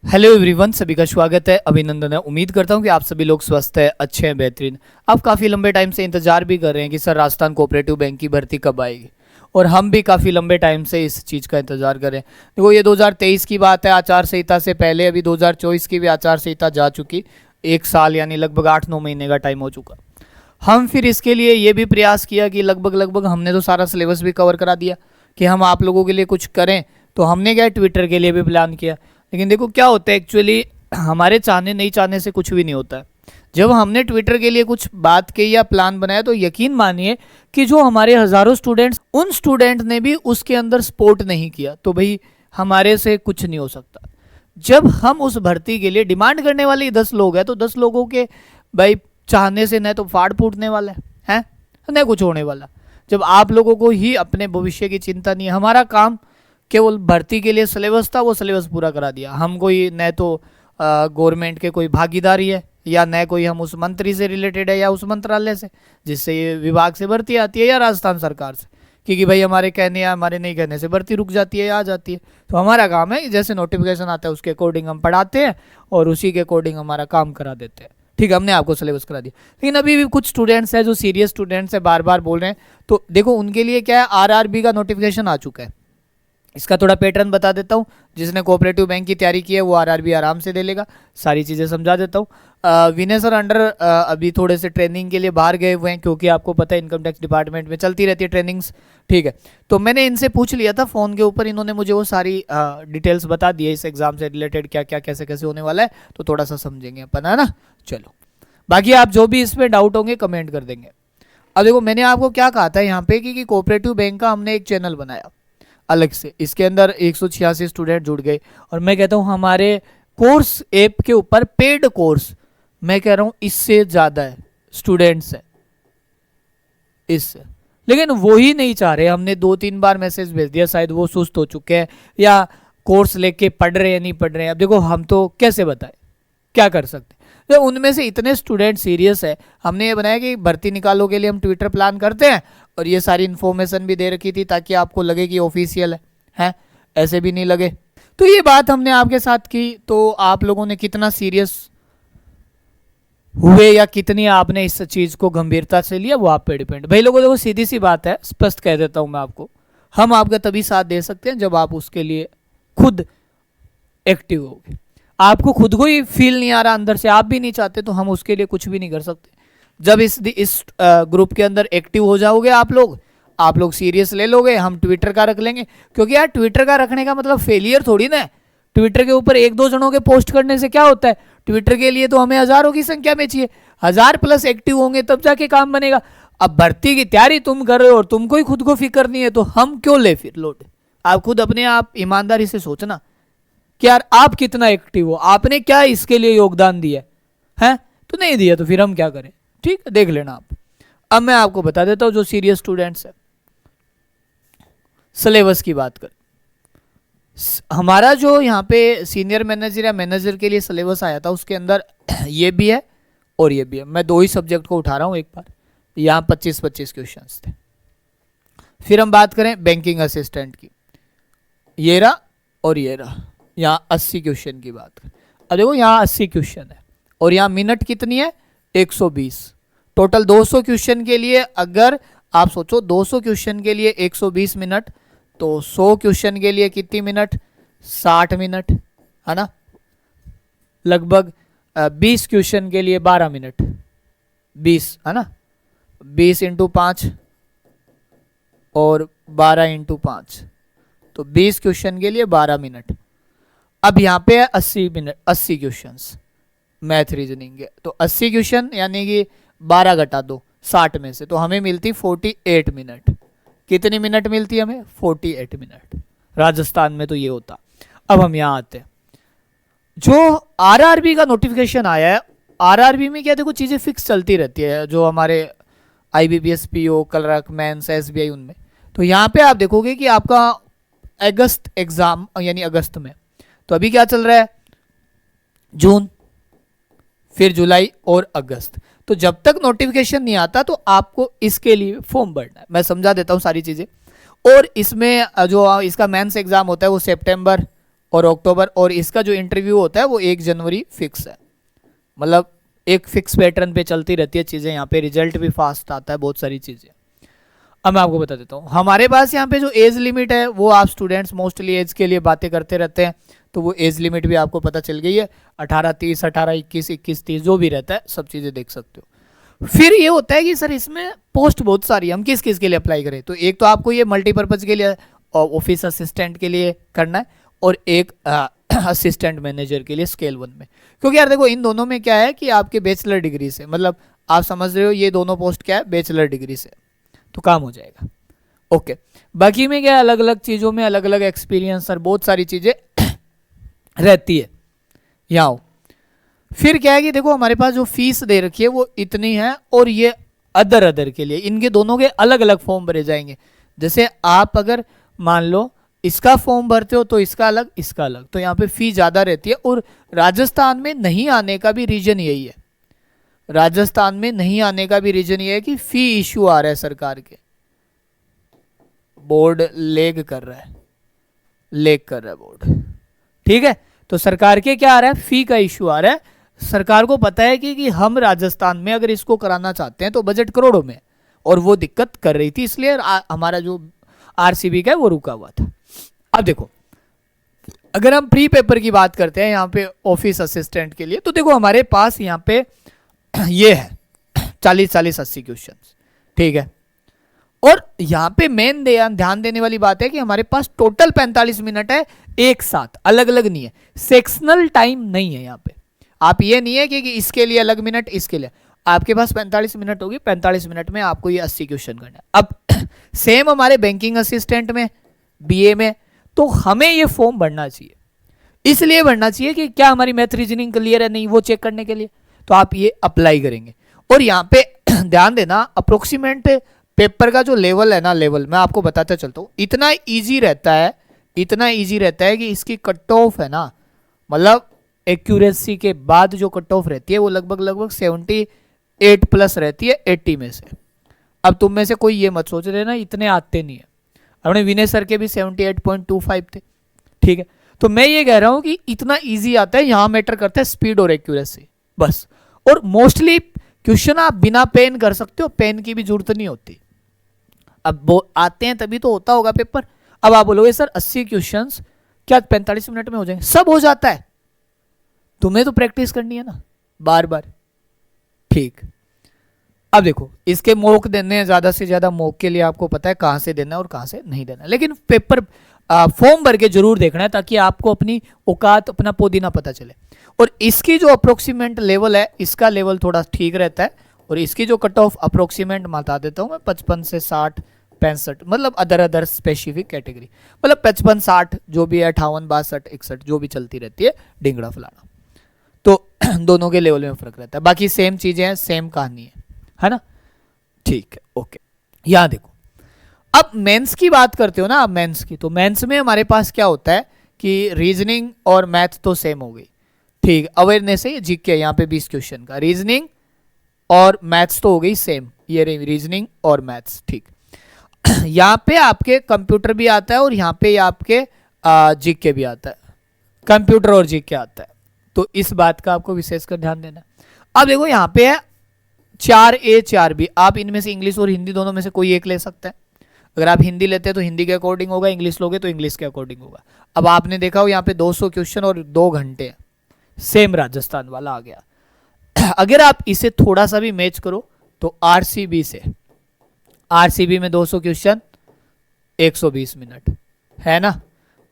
Hello everyone, सभी का स्वागत है, अभिनंदन है। उम्मीद करता हूं कि आप सभी लोग स्वस्थ हैं, अच्छे हैं, बेहतरीन। आप काफ़ी लंबे टाइम से इंतजार भी कर रहे हैं कि सर राजस्थान कोऑपरेटिव बैंक की भर्ती कब आएगी, और हम भी काफ़ी लंबे टाइम से इस चीज़ का इंतजार कर रहे हैं। देखो, ये 2023 की बात है, आचार संहिता से पहले अभी 2024 की भी आचार संहिता जा चुकी। 1 साल यानी लगभग 8-9 महीने का टाइम हो चुका। हम फिर इसके लिए ये भी प्रयास किया कि लगभग हमने तो सारा सिलेबस भी कवर करा दिया कि हम आप लोगों के लिए कुछ करें। तो हमने क्या, ट्विटर के लिए भी प्लान किया। लेकिन देखो क्या होता है, एक्चुअली हमारे चाहने नहीं चाहने से कुछ भी नहीं होता है। जब हमने ट्विटर के लिए कुछ बात की या प्लान बनाया, तो यकीन मानिए कि जो हमारे हज़ारों स्टूडेंट्स, उन स्टूडेंट ने भी उसके अंदर सपोर्ट नहीं किया, तो भाई हमारे से कुछ नहीं हो सकता। जब हम उस भर्ती के लिए डिमांड करने वाले 10 लोग हैं, तो 10 लोगों के भाई चाहने से न तो फाड़ फूटने वाला है न कुछ होने वाला। जब आप लोगों को ही अपने भविष्य की चिंता नहीं है, हमारा काम केवल भर्ती के लिए सिलेबस था, वो सिलेबस पूरा करा दिया। हम कोई न तो गवर्नमेंट के कोई भागीदारी है, या न कोई हम उस मंत्री से रिलेटेड है, या उस मंत्रालय से जिससे ये विभाग से भर्ती आती है, या राजस्थान सरकार से, क्योंकि भाई हमारे कहने या हमारे नहीं कहने से भर्ती रुक जाती है या आ जाती है। तो हमारा काम है जैसे नोटिफिकेशन आता है उसके अकॉर्डिंग हम पढ़ाते हैं और उसी के अकॉर्डिंग हमारा काम करा देते हैं। ठीक है, हमने आपको सिलेबस करा दिया। लेकिन अभी भी कुछ स्टूडेंट्स हैं जो सीरियस स्टूडेंट्स हैं, बार बार बोल रहे हैं। तो देखो, उनके लिए क्या है, आरआरबी का नोटिफिकेशन आ चुका है। इसका थोड़ा पैटर्न बता देता हूँ। जिसने कोऑपरेटिव बैंक की तैयारी की है वो आरआरबी आराम से दे लेगा। सारी चीज़ें समझा देता हूँ। विनय सर अंडर अभी थोड़े से ट्रेनिंग के लिए बाहर गए हुए हैं, क्योंकि आपको पता है इनकम टैक्स डिपार्टमेंट में चलती रहती है ट्रेनिंग्स। ठीक है, तो मैंने इनसे पूछ लिया था फ़ोन के ऊपर, इन्होंने मुझे वो सारी डिटेल्स बता दी है इस एग्ज़ाम से रिलेटेड, क्या क्या कैसे कैसे होने वाला है। तो थोड़ा सा समझेंगे अपन, है ना। चलो, बाकी आप जो भी इसमें डाउट होंगे कमेंट कर देंगे। अब देखो, मैंने आपको क्या कहा था यहाँ पे कि कोऑपरेटिव बैंक का हमने एक चैनल बनाया अलग से। इसके अंदर 186 स्टूडेंट जुड़ गए, और मैं कहता हूँ हमारे कोर्स ऐप के ऊपर पेड कोर्स, मैं कह रहा हूँ इससे ज़्यादा है स्टूडेंट्स है इससे। लेकिन वो ही नहीं चाह रहे। हमने 2-3 बार मैसेज भेज दिया, शायद वो सुस्त हो चुके हैं या कोर्स लेके पढ़ रहे हैं नहीं पढ़ रहे हैं। अब देखो, हम तो कैसे बताएं, क्या कर सकते हैं। तो उनमें से इतने स्टूडेंट सीरियस है, हमने ये बनाया कि भर्ती निकालो के लिए हम ट्विटर प्लान करते हैं, और ये सारी इन्फॉर्मेशन भी दे रखी थी ताकि आपको लगे कि ऑफिशियल है, ऐसे भी नहीं लगे। तो ये बात हमने आपके साथ की। तो आप लोगों ने कितना सीरियस हुए या कितनी आपने इस चीज़ को गंभीरता से लिया, वो आप पे डिपेंड। भाई लोगों, देखो सीधी सी बात है, स्पष्ट कह देता हूँ मैं आपको, हम आपका तभी साथ दे सकते हैं जब आप उसके लिए खुद एक्टिव होगे। आपको खुद को ही फील नहीं आ रहा अंदर से, आप भी नहीं चाहते, तो हम उसके लिए कुछ भी नहीं कर सकते। जब इस ग्रुप के अंदर एक्टिव हो जाओगे आप लोग सीरियस ले लोगे, हम ट्विटर का रख लेंगे। क्योंकि यार, ट्विटर का रखने का मतलब फेलियर थोड़ी ना है। ट्विटर के ऊपर 1-2 जनों के पोस्ट करने से क्या होता है। ट्विटर के लिए तो हमें हज़ारों की संख्या में चाहिए, 1000+ एक्टिव होंगे तब जाके काम बनेगा। अब भर्ती की तैयारी तुम कर रहे हो और तुमको ही खुद को फिक्र नहीं है, तो हम क्यों ले फिर लोड। आप खुद अपने आप ईमानदारी से सोचना कि यार आप कितना एक्टिव हो, आपने क्या इसके लिए योगदान दिया है। तो नहीं दिया तो फिर हम क्या करें। ठीक है, देख लेना आप। अब मैं आपको बता देता हूँ जो सीरियस स्टूडेंट्स है, सिलेबस की बात कर। हमारा जो यहाँ पे सीनियर मैनेजर या मैनेजर के लिए सिलेबस आया था, उसके अंदर ये भी है और ये भी है। मैं 2 ही सब्जेक्ट को उठा रहा हूँ एक बार। यहाँ 25-25 क्वेश्चंस थे। फिर हम बात करें बैंकिंग असिस्टेंट की, ये रहा और ये रहा। यहाँ 80 क्वेश्चन की बात करें। अब देखो, यहाँ 80 क्वेश्चन है और यहाँ मिनट कितनी है, 120। टोटल 200 क्वेश्चन के लिए, अगर आप सोचो 200 क्वेश्चन के लिए 120 मिनट, तो 100 क्वेश्चन के लिए कितनी मिनट, 60 मिनट, है ना। लगभग 20 क्वेश्चन के लिए 12 मिनट, 20 है ना, 20 × 5 और 12 × 5, तो 20 क्वेश्चन के लिए 12 मिनट। अब यहाँ पे है 80 मिनट, 80 क्वेश्चंस मैथ रीजनिंग के। तो 80 क्वेश्चन यानी कि 12 घटा दो 60 में से, तो हमें मिलती 48 मिनट। कितनी मिनट मिलती है हमें, 48 मिनट। राजस्थान में तो ये होता। अब हम यहाँ आते हैं, जो आरआरबी का नोटिफिकेशन आया है। आरआरबी में क्या, देखो चीज़ें फिक्स चलती रहती है, जो हमारे IBPS, PO, clerk, mains, SBI, उनमें। तो यहाँ पे आप देखोगे कि आपका अगस्त एग्जाम, यानी अगस्त में, तो अभी क्या चल रहा है, जून, फिर जुलाई और अगस्त। तो जब तक नोटिफिकेशन नहीं आता तो आपको इसके लिए फॉर्म भरना है। मैं समझा देता हूँ सारी चीज़ें। और इसमें जो इसका मेंस एग्जाम होता है वो सितंबर और अक्टूबर, और इसका जो इंटरव्यू होता है वो 1 जनवरी फिक्स है। मतलब एक फिक्स पैटर्न पे चलती रहती है चीज़ें, यहाँ पे रिजल्ट भी फास्ट आता है, बहुत सारी चीज़ें। अब मैं आपको बता देता हूँ, हमारे पास यहाँ पे जो एज लिमिट है वो, आप स्टूडेंट्स मोस्टली एज के लिए बातें करते रहते हैं, तो वो एज लिमिट भी आपको पता चल गई है, 18 30, 18 21, 21 30 जो भी रहता है सब चीज़ें देख सकते हो। फिर ये होता है कि सर इसमें पोस्ट बहुत सारी, हम किस किस के लिए अप्लाई करें? तो एक तो आपको ये मल्टीपर्पज़ के लिए ऑफिस असिस्टेंट के लिए करना है, और एक असिस्टेंट मैनेजर के लिए स्केल 1 में। क्योंकि यार देखो इन दोनों में क्या है कि आपके बैचलर डिग्री से, मतलब आप समझ रहे हो ये दोनों पोस्ट क्या है, बैचलर डिग्री से, तो काम हो जाएगा। ओके, बाकी में क्या है, अलग अलग चीज़ों में अलग अलग एक्सपीरियंस और बहुत सारी चीज़ें रहती है। यहाँ आओ, फिर क्या है कि देखो हमारे पास जो फीस दे रखी है वो इतनी है, और ये अदर के लिए इनके दोनों के अलग अलग फॉर्म भरे जाएंगे। जैसे आप अगर मान लो इसका फॉर्म भरते हो तो इसका अलग, इसका अलग, तो यहाँ पे फी ज़्यादा रहती है। और राजस्थान में नहीं आने का भी रीजन यही है, राजस्थान में नहीं आने का भी रीजन ये है कि फी इश्यू आ रहा है सरकार के, बोर्ड लेग कर रहा है, लेग कर रहा है बोर्ड, ठीक है। तो सरकार के क्या आ रहा है, फी का इश्यू आ रहा है। सरकार को पता है कि हम राजस्थान में अगर इसको कराना चाहते हैं तो बजट करोड़ों में, और वो दिक्कत कर रही थी, इसलिए हमारा जो आरसीबी का है वो रुका हुआ था। अब देखो अगर हम प्री पेपर की बात करते हैं यहाँ पे ऑफिस असिस्टेंट के लिए, तो देखो हमारे पास यहाँ पे ये है 40-40 80 क्वेश्चन, ठीक है। और यहाँ पे मेन ध्यान देने वाली बात है कि हमारे पास टोटल 45 मिनट है एक साथ, अलग अलग नहीं है, सेक्शनल टाइम नहीं है यहाँ पे। आप ये नहीं है कि इसके लिए अलग मिनट, इसके लिए, आपके पास 45 मिनट होगी, 45 मिनट में आपको ये 80 क्वेश्चन करना है। अब सेम हमारे बैंकिंग असिस्टेंट में, बीए में, तो हमें ये फॉर्म भरना चाहिए, इसलिए भरना चाहिए कि क्या हमारी मैथ रीजनिंग क्लियर है नहीं, वो चेक करने के लिए। तो आप ये अप्लाई करेंगे। और यहाँ पे ध्यान देना, अप्रोक्सीमेट पेपर का जो लेवल है ना, लेवल मैं आपको बताता चलता हूँ, इतना इजी रहता है, इतना इजी रहता है कि इसकी कट ऑफ है ना, मतलब एक्यूरेसी के बाद जो कट ऑफ रहती है वो लगभग 78 प्लस रहती है 80 में से। अब तुम में से कोई ये मत सोच रहे ना इतने आते नहीं है, अपने विनय सर के भी 78.25 थे, ठीक है। तो मैं ये कह रहा हूँ कि इतना इजी आता है, यहाँ मैटर करता है स्पीड और एक्यूरेसी बस। और मोस्टली क्वेश्चन आप बिना पेन कर सकते हो, पेन की भी जरूरत नहीं होती। अब वो आते हैं तभी तो होता होगा पेपर। अब आप बोलोगे सर 80 क्वेश्चंस क्या 45 मिनट में हो जाएंगे? सब हो जाता है, तुम्हें तो प्रैक्टिस करनी है ना बार बार, ठीक। अब देखो इसके मॉक देने हैं, ज्यादा से ज्यादा मॉक के लिए आपको पता है कहां से देना है और कहां से नहीं देना है, लेकिन पेपर फॉर्म भर के जरूर देखना है ताकि आपको अपनी औकात, अपना पुदीना पता चले। और इसकी जो अप्रोक्सीमेट लेवल है, इसका लेवल थोड़ा ठीक रहता है, और इसकी जो कट ऑफ अप्रोक्सीमेट बता देता हूँ मैं, 55 से 60 65, मतलब अदर स्पेसिफिक कैटेगरी, मतलब 55 60 जो भी है, 58 62 61 जो भी चलती रहती है, डिंगड़ा फलाना, तो दोनों के लेवल में फर्क रहता है। बाकी सेम चीजें हैं, सेम कहानी है ना, ठीक है, ओके। यहाँ देखो अब मेंस की बात करते हो ना, अब मेंस की, तो मेंस में हमारे पास क्या होता है कि रीजनिंग और मैथ तो सेम हो गई, ठीक। अवेयरनेस है, जीके यहाँ पे 20 क्वेश्चन का, रीजनिंग और मैथ्स तो हो गई सेम, ये रही रीजनिंग और मैथ्स, ठीक। यहाँ पे आपके कंप्यूटर भी आता है और यहाँ पे आपके जीके भी आता है, कंप्यूटर और जीके आता है, तो इस बात का आपको विशेषकर ध्यान देना। अब देखो यहाँ पे है 4A 4B, आप इनमें से इंग्लिश और हिंदी दोनों में से कोई एक ले सकते हैं। अगर आप हिंदी लेते हैं तो हिंदी के अकॉर्डिंग होगा, इंग्लिश लोगे तो इंग्लिश के अकॉर्डिंग होगा। अब आपने देखा हो यहाँ पे 200 क्वेश्चन और 2 घंटे, सेम राजस्थान वाला आ गया। अगर आप इसे थोड़ा सा भी मैच करो तो आरसीबी से, आरसीबी में 200 क्वेश्चन 120 मिनट है ना।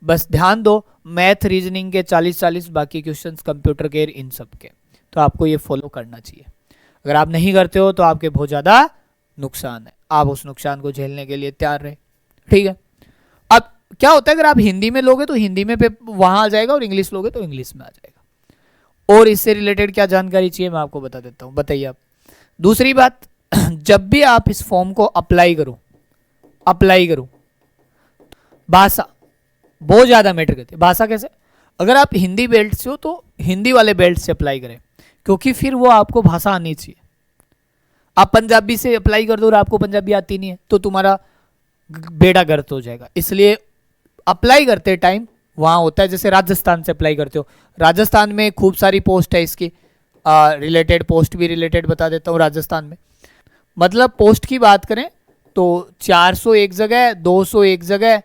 बस ध्यान दो, मैथ रीजनिंग के 40-40, बाकी क्वेश्चंस कंप्यूटर के, इन सब के, तो आपको ये फॉलो करना चाहिए। अगर आप नहीं करते हो तो आपके बहुत ज़्यादा नुकसान है, आप उस नुकसान को झेलने के लिए तैयार रहे, ठीक है। अब क्या होता है, अगर आप हिंदी में लोगे तो हिंदी में वहां आ जाएगा, और इंग्लिश लोगे तो इंग्लिश में आ जाएगा। और इससे रिलेटेड क्या जानकारी चाहिए मैं आपको बता देता हूँ, बताइए आप। दूसरी बात, जब भी आप इस फॉर्म को अप्लाई करो, भाषा बहुत ज्यादा मैटर करती है। भाषा कैसे? अगर आप हिंदी बेल्ट से हो तो हिंदी वाले बेल्ट से अप्लाई करें, क्योंकि फिर वो आपको भाषा आनी चाहिए। आप पंजाबी से अप्लाई कर दो और आपको पंजाबी आती नहीं है तो तुम्हारा बेड़ा गर्क हो जाएगा। इसलिए अप्लाई करते टाइम वहाँ होता है, जैसे राजस्थान से अप्लाई करते हो, राजस्थान में खूब सारी पोस्ट है इसकी, रिलेटेड पोस्ट भी रिलेटेड बता देता हूँ राजस्थान में। मतलब पोस्ट की बात करें तो 400 एक जगह, 200 एक जगह,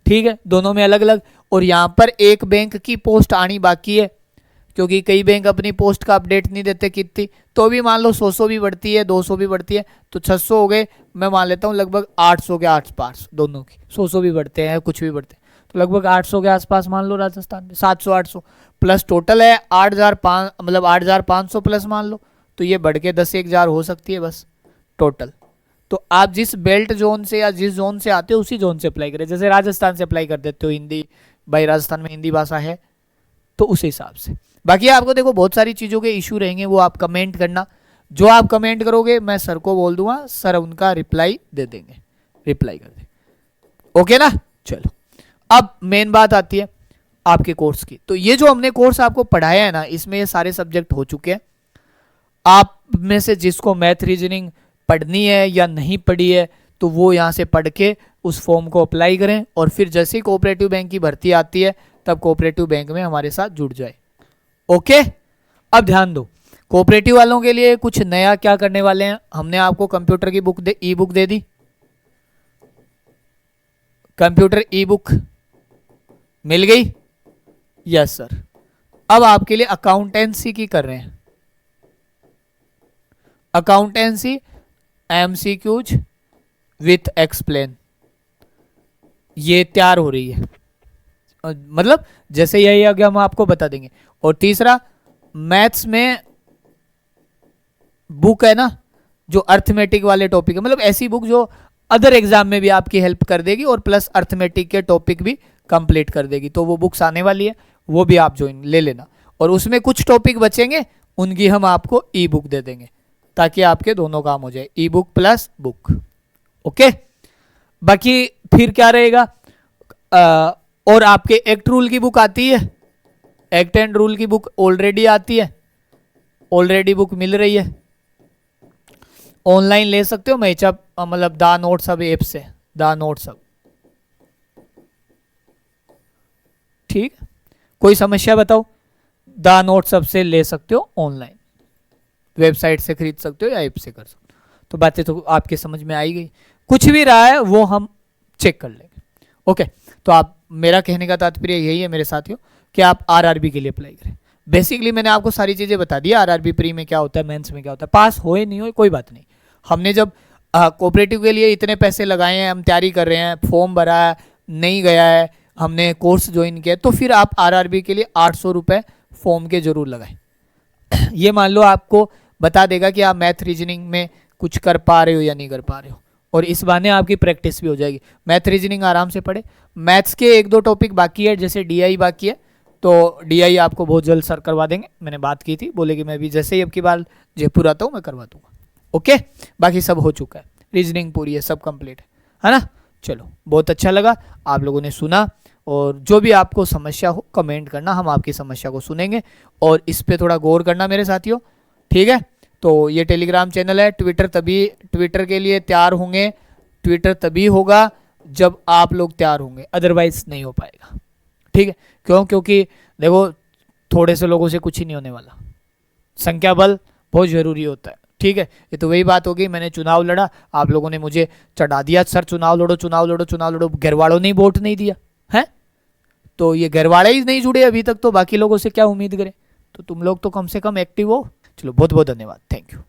ठीक है, दोनों में अलग अलग। और यहाँ पर एक बैंक की पोस्ट आनी बाकी है, क्योंकि कई बैंक अपनी पोस्ट का अपडेट नहीं देते कितनी, तो भी मान लो 100 भी बढ़ती है, 200 भी बढ़ती है, तो 600 हो गए। मैं मान लेता हूँ लगभग 800 के आसपास दोनों की, 100 भी बढ़ते हैं कुछ भी बढ़ते हैं, तो लगभग 800 के आसपास मान लो राजस्थान में, 700 800 प्लस टोटल है 8,500, मतलब 8,500 प्लस मान लो, तो ये बढ़ के 10,000 हो सकती है बस टोटल। तो आप जिस बेल्ट जोन से या जिस जोन से आते हो उसी जोन से अप्लाई करें। जैसे राजस्थान से अप्लाई कर देते हो, हिंदी, भाई राजस्थान में हिंदी भाषा है, तो उस हिसाब से। बाकी आपको देखो बहुत सारी चीज़ों के इशू रहेंगे, वो आप कमेंट करना, जो आप कमेंट करोगे मैं सर को बोल दूंगा, सर उनका रिप्लाई दे देंगे, रिप्लाई कर देंगे। ओके ना, चलो अब मेन बात आती है आपके कोर्स की। तो ये जो हमने कोर्स आपको पढ़ाया है ना, इसमें ये सारे सब्जेक्ट हो चुके हैं। आप में से जिसको मैथ रीजनिंग पढ़नी है या नहीं पढ़ी है, तो वो यहाँ से पढ़ के उस फॉर्म को अप्लाई करें, और फिर जैसे ही कोऑपरेटिव बैंक की भर्ती आती है तब कोऑपरेटिव बैंक में हमारे साथ जुड़ जाए। ओके, अब ध्यान दो, कोऑपरेटिव वालों के लिए कुछ नया क्या करने वाले हैं। हमने आपको कंप्यूटर की बुक ई बुक दे दी, कंप्यूटर ई बुक मिल गई, यस सर। अब आपके लिए अकाउंटेंसी की कर रहे हैं, अकाउंटेंसी एमसीक्यूज विथ एक्सप्लेन, ये तैयार हो रही है, मतलब जैसे यही आगे हम आपको बता देंगे। और तीसरा, मैथ्स में बुक है ना जो अर्थमेटिक वाले टॉपिक है, मतलब ऐसी बुक जो अदर एग्जाम में भी आपकी हेल्प कर देगी और प्लस अर्थमेटिक के टॉपिक भी कंप्लीट कर देगी, तो वो बुक्स आने वाली है, वो भी आप ज्वाइन ले लेना। और उसमें कुछ टॉपिक बचेंगे, उनकी हम आपको ई बुक दे देंगे, ताकि आपके दोनों काम हो जाए, ई बुक प्लस बुक। ओके, बाकी फिर क्या रहेगा, और आपके एक्ट रूल की बुक आती है, एक्ट एंड रूल की बुक ऑलरेडी आती है, ऑलरेडी बुक मिल रही है, ऑनलाइन ले सकते हो मैचअप, मतलब द नोट्स अब ऐप से, द नोट्स अब, ठीक, कोई समस्या बताओ, द नोट्स अब से ले सकते हो, ऑनलाइन वेबसाइट से खरीद सकते हो या ऐप से कर सकते हो। तो बातें तो आपके समझ में आई गई, कुछ भी रहा है वो हम चेक कर लेंगे। ओके, तो आप, मेरा कहने का तात्पर्य यही है मेरे साथियों कि आप आरआरबी के लिए अप्लाई करें। बेसिकली मैंने आपको सारी चीज़ें बता दी, आरआरबी प्री में क्या होता है, मेंस में क्या होता है, पास होए नहीं हो कोई बात नहीं। हमने जब कोऑपरेटिव के लिए इतने पैसे लगाए हैं, हम तैयारी कर रहे हैं, फॉर्म भरा है, नहीं गया है, हमने कोर्स ज्वाइन किया, तो फिर आप आरआरबी के लिए 800 रुपये फॉर्म के जरूर लगाएं। ये मान लो आपको बता देगा कि आप मैथ रीजनिंग में कुछ कर पा रहे हो या नहीं कर पा रहे हो, और इस बहाने आपकी प्रैक्टिस भी हो जाएगी। मैथ रीजनिंग आराम से पढ़े, मैथ्स के 1-2 टॉपिक बाकी है, जैसे डीआई बाकी है, तो डीआई आपको बहुत जल्द सर करवा देंगे, मैंने बात की थी, बोले कि मैं भी जैसे ही अब की बार जयपुर आता हूँ मैं करवा दूंगा। ओके, बाकी सब हो चुका है, रीजनिंग पूरी है, सब कंप्लीट है ना। चलो, बहुत अच्छा लगा आप लोगों ने सुना, और जो भी आपको समस्या हो कमेंट करना, हम आपकी समस्या को सुनेंगे और इस पर थोड़ा गौर करना मेरे साथियों, ठीक है। तो ये टेलीग्राम चैनल है, ट्विटर के लिए तैयार होंगे, ट्विटर तभी होगा जब आप लोग तैयार होंगे, अदरवाइज नहीं हो पाएगा, ठीक है। क्यों? क्योंकि देखो थोड़े से लोगों से कुछ ही नहीं होने वाला, संख्या बल बहुत ज़रूरी होता है, ठीक है। ये तो वही बात होगी, मैंने चुनाव लड़ा, आप लोगों ने मुझे चढ़ा दिया, सर चुनाव लड़ो चुनाव लड़ो चुनाव लड़ो, घर वालों ने वोट नहीं दिया है, तो ये घर वाले ही नहीं जुड़े अभी तक, तो बाकी लोगों से क्या उम्मीद करें। तो तुम लोग तो कम से कम एक्टिव हो। चलो, बहुत बहुत धन्यवाद, थैंक यू।